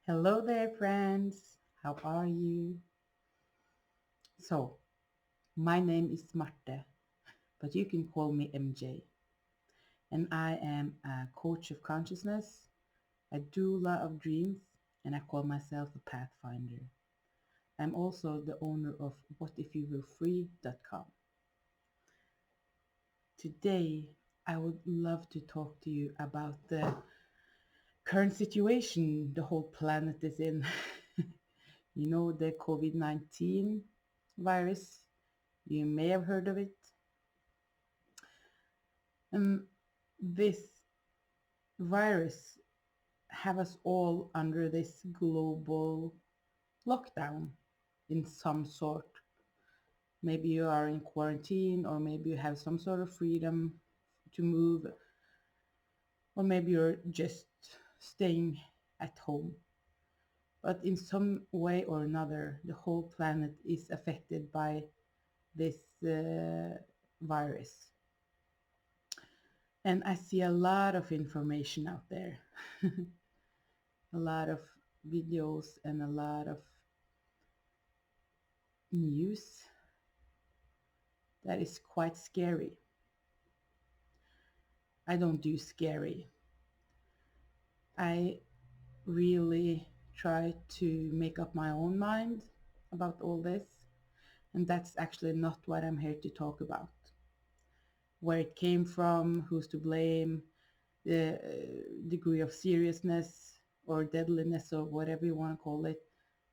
Hello there, friends. How are you? So, my name is Marte, but you can call me MJ. And I am a coach of consciousness, a doula of dreams, and I call myself a pathfinder. I'm also the owner of whatifyouwerefree.com. Today, I would love to talk to you about the current situation the whole planet is in. The COVID-19 virus. You may have heard of it. This virus have us all under this global lockdown in some sort. Maybe you are in quarantine, or maybe you have some sort of freedom to move, or maybe you're just staying at home. But in some way or another, the whole planet is affected by this virus. And I see a lot of information out there, a lot of videos, and a lot of news that is quite scary. I don't do scary. I really try to make up my own mind about all this, and that's actually not what I'm here to talk about. Where it came from, who's to blame, the degree of seriousness or deadliness or whatever you want to call it,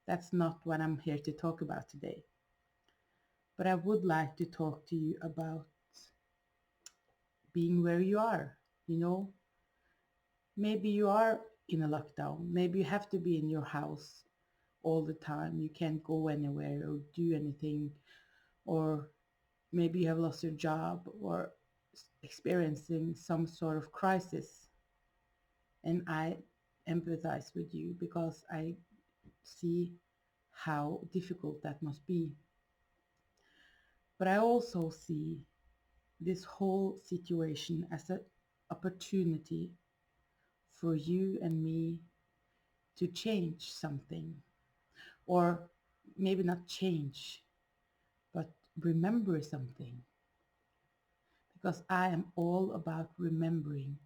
that's not what I'm here to talk about today. But I would like to talk to you about being where you are. You know, maybe you are in a lockdown. Maybe you have to be in your house all the time. You can't go anywhere or do anything. Or maybe you have lost your job or experiencing some sort of crisis. And I empathize with you because I see how difficult that must be. But I also see this whole situation as an opportunity for you and me to change something, or maybe not change, but remember something, because I am all about remembering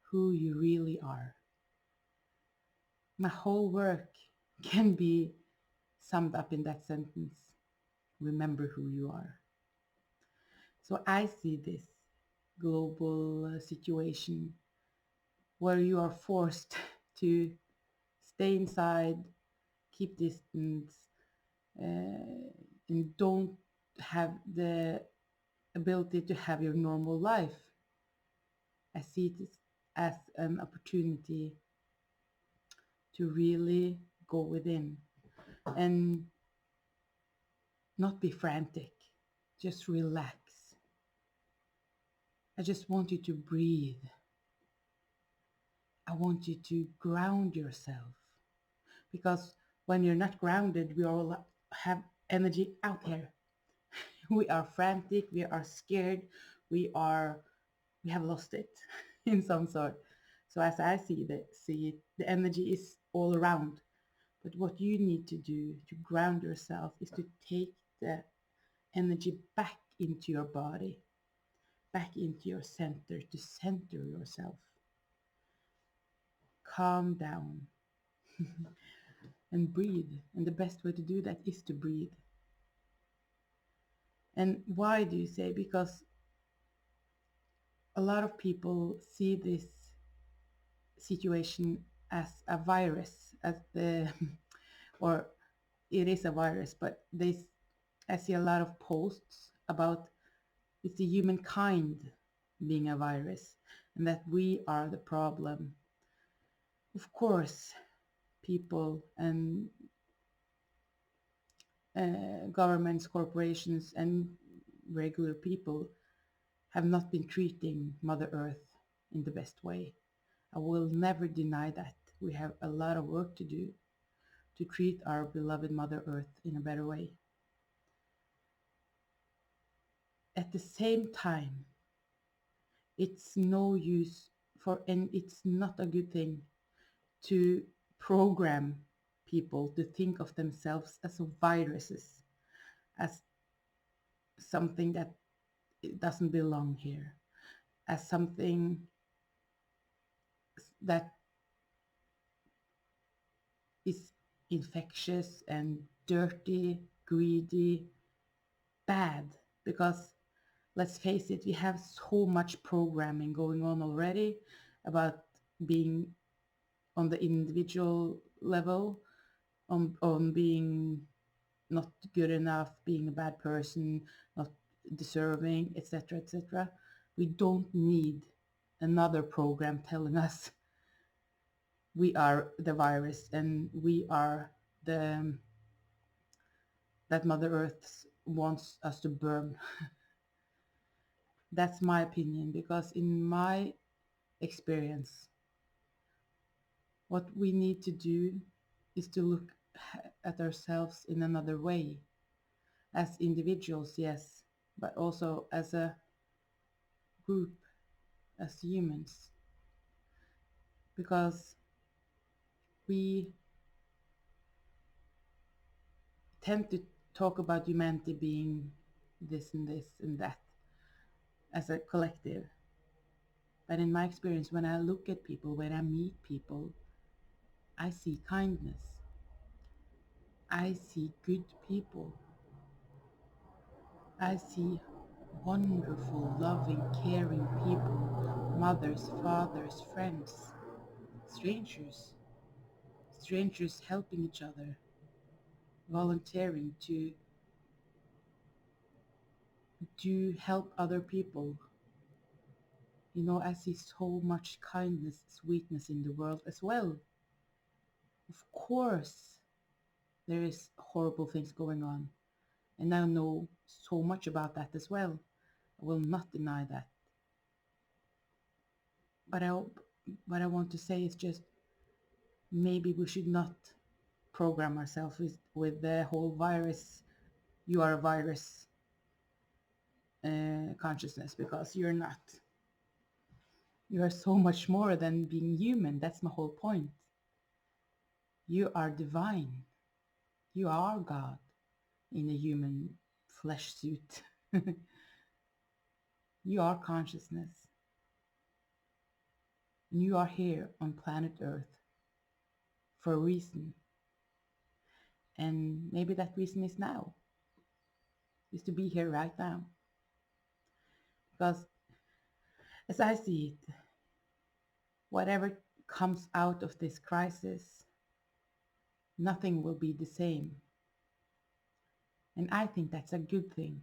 who you really are. My whole work can be summed up in that sentence: remember who you are. So I see this global situation where you are forced to stay inside, keep distance, and don't have the ability to have your normal life. I see it as an opportunity to really go within and not be frantic, just relax. I just want you to breathe. I want you to ground yourself, because when you're not grounded, we all have energy out here. We are frantic, we are scared, we have lost it in some sort. So as I see it, the energy is all around. But what you need to do to ground yourself is to take the energy back into your body, back into your center, to center yourself. Calm down and breathe. And the best way to do that is to breathe. And why do you say? Because a lot of people see this situation as a virus, as the or it is a virus, but I see a lot of posts about it's the humankind being a virus and that we are the problem. Of course, people and governments, corporations, and regular people have not been treating Mother Earth in the best way. I will never deny that. We have a lot of work to do to treat our beloved Mother Earth in a better way. At the same time, it's no use for, and it's not a good thing to program people to think of themselves as viruses, as something that doesn't belong here, as something that is infectious and dirty, greedy, bad. Because let's face it, we have so much programming going on already about being on the individual level, on being not good enough, being a bad person, not deserving, etc., etc. We don't need another program telling us we are the virus and we are the that Mother Earth wants us to burn. That's my opinion, because in my experience, what we need to do is to look at ourselves in another way, as individuals, yes, but also as a group, as humans, because we tend to talk about humanity being this and that as a collective. But in my experience, when I look at people, when I meet people, I see kindness. I see good people. I see wonderful, loving, caring people, mothers, fathers, friends, strangers, strangers helping each other, volunteering to help other people. I see so much kindness, sweetness in the world as well. Of course, there is horrible things going on, and I know so much about that as well. I will not deny that. But what I want to say is just maybe we should not program ourselves with the whole virus. You are a virus consciousness, because you're not. You are so much more than being human. That's my whole point. You are divine. You are God in a human flesh suit. You are consciousness. And you are here on planet Earth for a reason. And maybe that reason is now, is to be here right now. Because as I see it, whatever comes out of this crisis, nothing will be the same. And I think that's a good thing.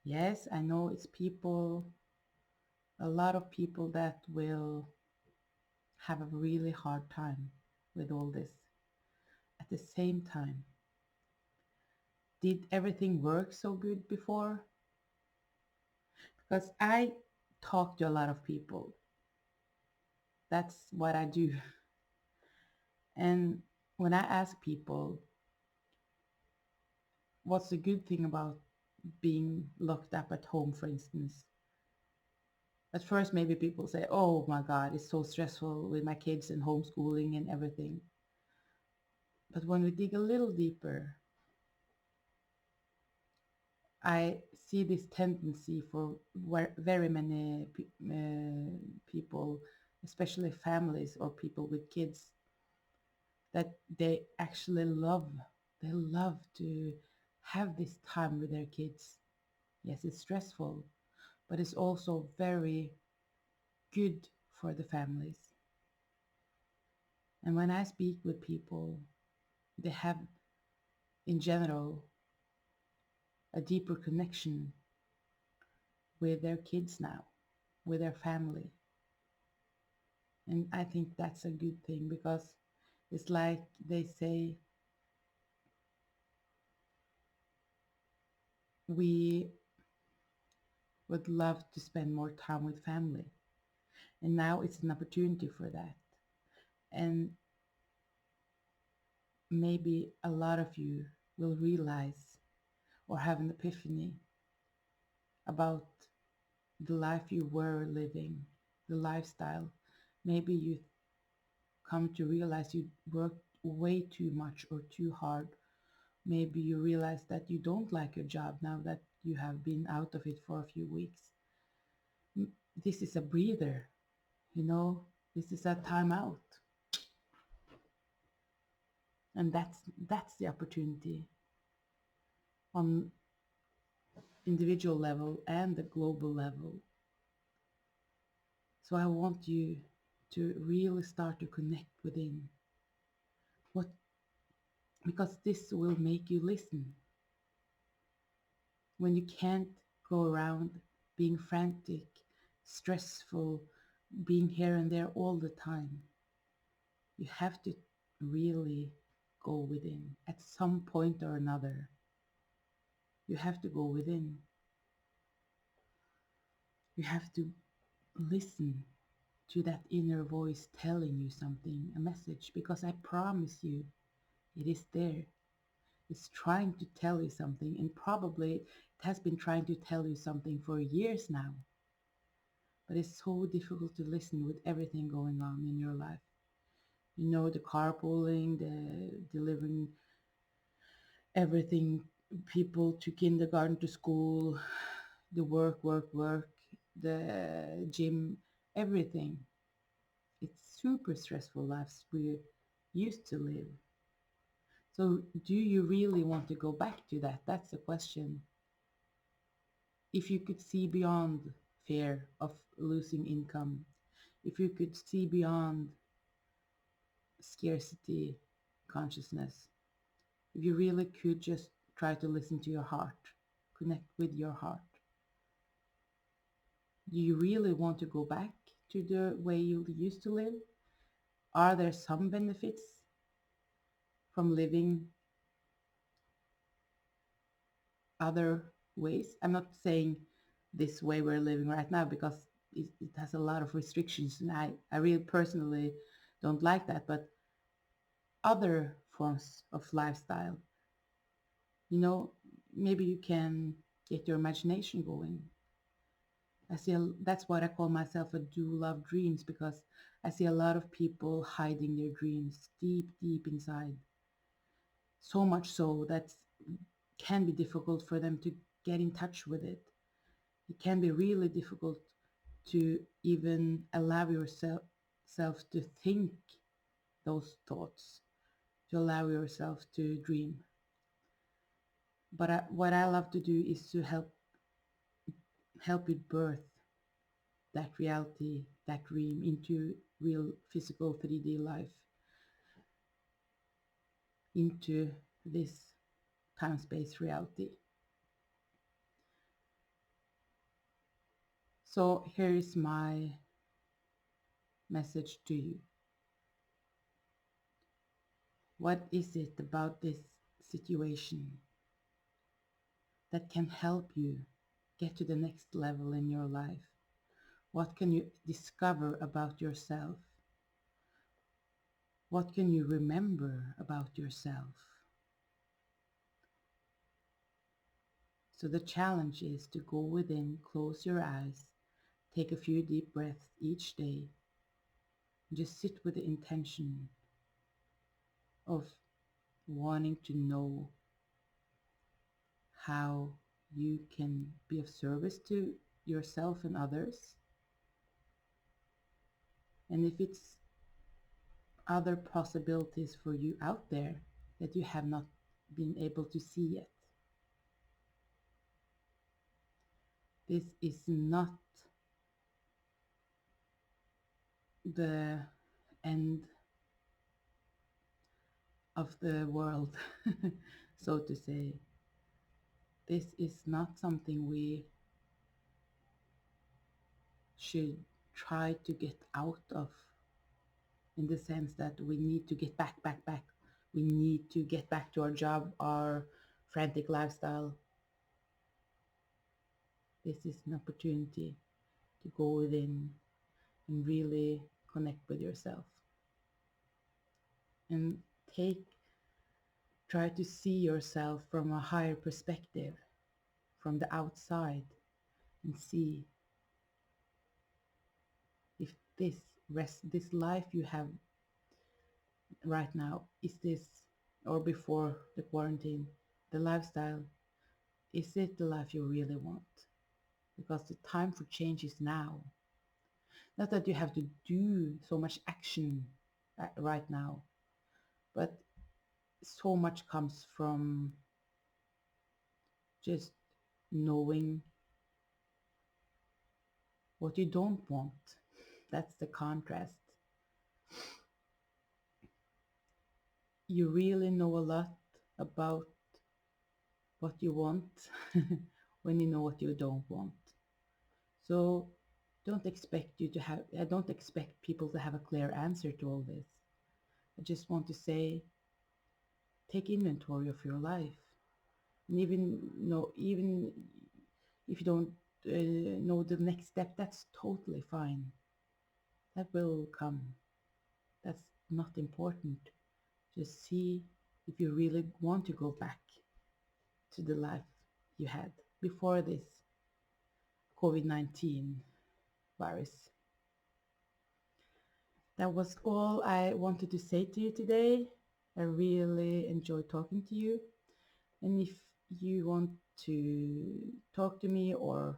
Yes, I know it's people, a lot of people that will have a really hard time with all this. At the same time, did everything work so good before? Because I talk to a lot of people. That's what I do. And when I ask people, what's the good thing about being locked up at home, for instance? At first, maybe people say, oh my God, it's so stressful with my kids and homeschooling and everything. But when we dig a little deeper, I see this tendency for very many people, especially families or people with kids, that they love to have this time with their kids. Yes, it's stressful, but it's also very good for the families. And when I speak with people, they have, in general, a deeper connection with their kids now, with their family. And I think that's a good thing, because it's like they say, we would love to spend more time with family. And now it's an opportunity for that. And maybe a lot of you will realize or have an epiphany about the life you were living, the lifestyle. Maybe you come to realize you worked way too much or too hard. Maybe you realize that you don't like your job now that you have been out of it for a few weeks. This is a breather, you know, this is a timeout. And that's the opportunity on individual level and the global level. So I want you to really start to connect within what, because this will make you listen. When you can't go around being frantic, stressful, being here and there all the time, you have to really go within at some point or another. You have to go within. You have to listen to that inner voice telling you something, a message, because I promise you, it is there. It's trying to tell you something, and probably it has been trying to tell you something for years now. But it's so difficult to listen with everything going on in your life. You know, the carpooling, the delivering everything, people to kindergarten, to school, the work, the gym, everything. It's super stressful lives we used to live. So, do you really want to go back to that? That's the question. If you could see beyond fear of losing income, if you could see beyond scarcity consciousness, if you really could just try to listen to your heart, connect with your heart, do you really want to go back to the way you used to live? Are there some benefits from living other ways? I'm not saying this way we're living right now because it has a lot of restrictions, and I really personally don't like that, but other forms of lifestyle, you know, maybe you can get your imagination going. That's what I call myself, a do love dreams, because I see a lot of people hiding their dreams deep inside, so much so that can be difficult for them to get in touch with it. It can be really difficult to even allow yourself to think those thoughts, to allow yourself to dream. But what I love to do is to help you birth that reality, that dream into real physical 3D life, into this time-space reality. So here is my message to you. What is it about this situation that can help you get to the next level in your life? What can you discover about yourself? What can you remember about yourself? So the challenge is to go within, close your eyes, take a few deep breaths each day, and just sit with the intention of wanting to know how you can be of service to yourself and others. And if it's other possibilities for you out there that you have not been able to see yet. This is not the end of the world, so to say. This is not something we should try to get out of, in the sense that we need to get back. We need to get back to our job, our frantic lifestyle. This is an opportunity to go within and really connect with yourself and try to see yourself from a higher perspective, from the outside, and see if this life you have right now? Is this, or before the quarantine, the lifestyle, is it the life you really want? Because the time for change is now. Not that you have to do so much action right now, but so much comes from just knowing what you don't want. That's the contrast. You really know a lot about what you want when you know what you don't want. So don't expect you to have, I don't expect people to have a clear answer to all this. I just want to say, take inventory of your life. And even if you don't know the next step, that's totally fine. That will come. That's not important. Just see if you really want to go back to the life you had before this COVID-19 virus. That was all I wanted to say to you today. I really enjoyed talking to you. And if you want to talk to me, or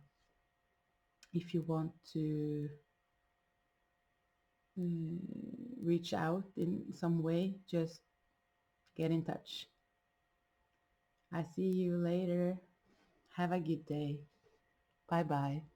if you want to uh, reach out in some way, just get in touch. I see you later. Have a good day. Bye bye.